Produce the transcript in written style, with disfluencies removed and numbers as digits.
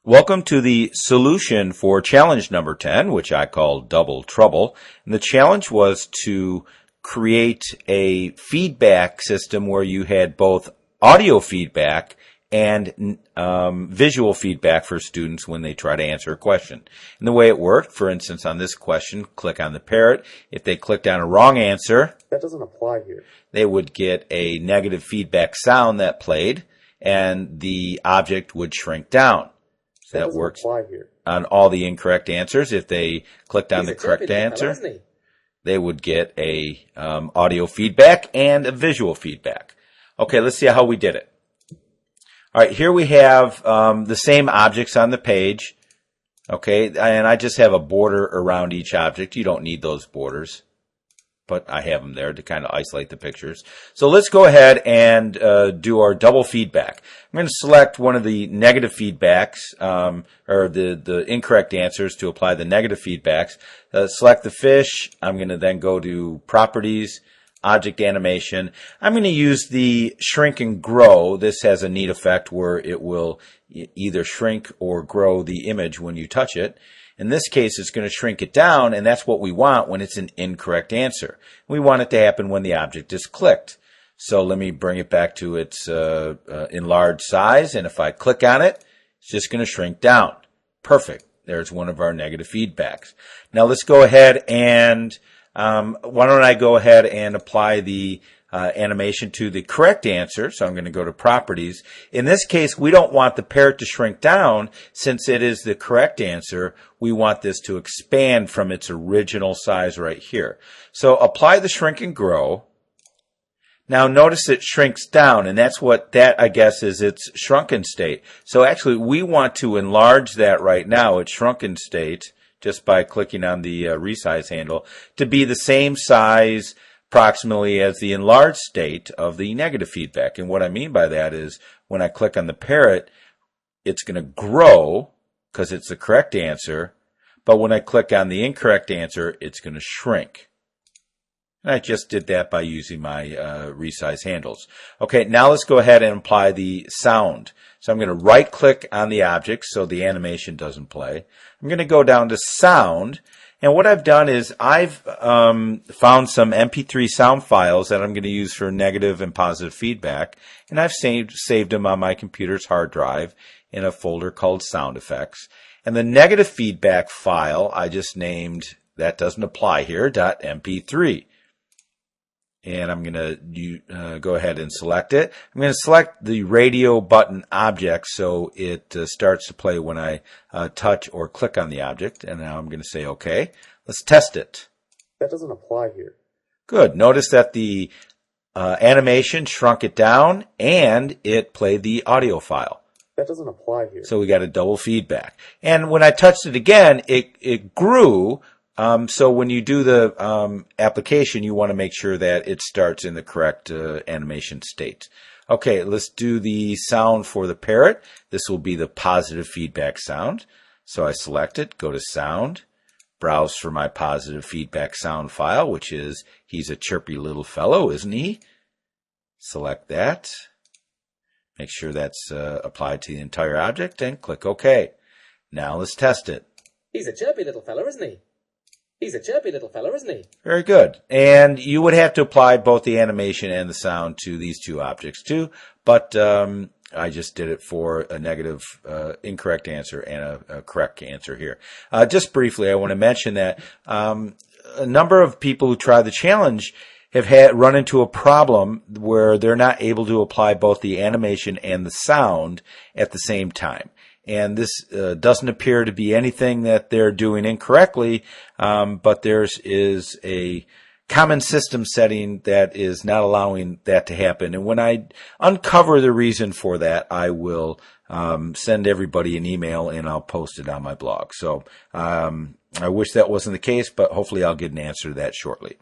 Welcome to the solution for challenge number 10, which I call Double Trouble. And the challenge was to create a feedback system where you had both audio feedback and visual feedback for students when they try to answer a question. And the way it worked, for instance, on this question, click on the parrot. If they clicked on a wrong answer, that doesn't apply here, they would get a negative feedback sound that played, and the object would shrink down. That works on all the incorrect answers. If they clicked on the correct answer, they would get a audio feedback and a visual feedback. Okay, let's see how we did it. All right, here we have the same objects on the page. Okay, and I just have a border around each object. You don't need those borders, but I have them there to kind of isolate the pictures. So let's go ahead and do our double feedback. I'm going to select one of the negative feedbacks, or the incorrect answers to apply the negative feedbacks. Select the fish. I'm going to then go to Properties, Object Animation. I'm going to use the shrink and grow. This has a neat effect where it will either shrink or grow the image when you touch it. In this case, it's going to shrink it down, and that's what we want when it's an incorrect answer. We want it to happen when the object is clicked. So let me bring it back to its enlarged size, and if I click on it, it's just going to shrink down. Perfect. There's one of our negative feedbacks. Now let's go ahead and, why don't I go ahead and apply the animation to the correct answer. So I'm going to go to Properties. In this case, we don't want the parrot to shrink down since it is the correct answer. We want this to expand from its original size right here. So apply the shrink and grow. Now notice it shrinks down, and that's what that, I guess, is its shrunken state. So actually we want to enlarge that right now, its shrunken state, just by clicking on the resize handle, to be the same size approximately as the enlarged state of the negative feedback. And what I mean by that is when I click on the parrot, it's going to grow because it's the correct answer. But when I click on the incorrect answer, it's going to shrink. And I just did that by using my resize handles. Okay, now let's go ahead and apply the sound. So I'm going to right click on the object so the animation doesn't play. I'm going to go down to sound. And what I've done is I've found some MP3 sound files that I'm going to use for negative and positive feedback. And I've saved them on my computer's hard drive in a folder called Sound Effects. And the negative feedback file I just named, that doesn't apply here, .mp3. And I'm going to go ahead and select it. I'm going to select the radio button object so it starts to play when I touch or click on the object. And now I'm going to say OK. Let's test it. That doesn't apply here. Good. Notice that the animation shrunk it down and it played the audio file. That doesn't apply here. So we got a double feedback. And when I touched it again, it grew. So when you do the application, you want to make sure that it starts in the correct animation state. Okay, let's do the sound for the parrot. This will be the positive feedback sound. So I select it, go to Sound, browse for my positive feedback sound file, which is he's a chirpy little fellow, isn't he? Select that. Make sure that's applied to the entire object and click OK. Now let's test it. He's a chirpy little fellow, isn't he? He's a chirpy little fellow, isn't he? Very good. And you would have to apply both the animation and the sound to these two objects too, but I just did it for a negative, incorrect answer and a correct answer here. Just briefly, I want to mention that a number of people who try the challenge have run into a problem where they're not able to apply both the animation and the sound at the same time. And this doesn't appear to be anything that they're doing incorrectly, but there is a common system setting that is not allowing that to happen. And when I uncover the reason for that, I will send everybody an email and I'll post it on my blog. So I wish that wasn't the case, but hopefully I'll get an answer to that shortly.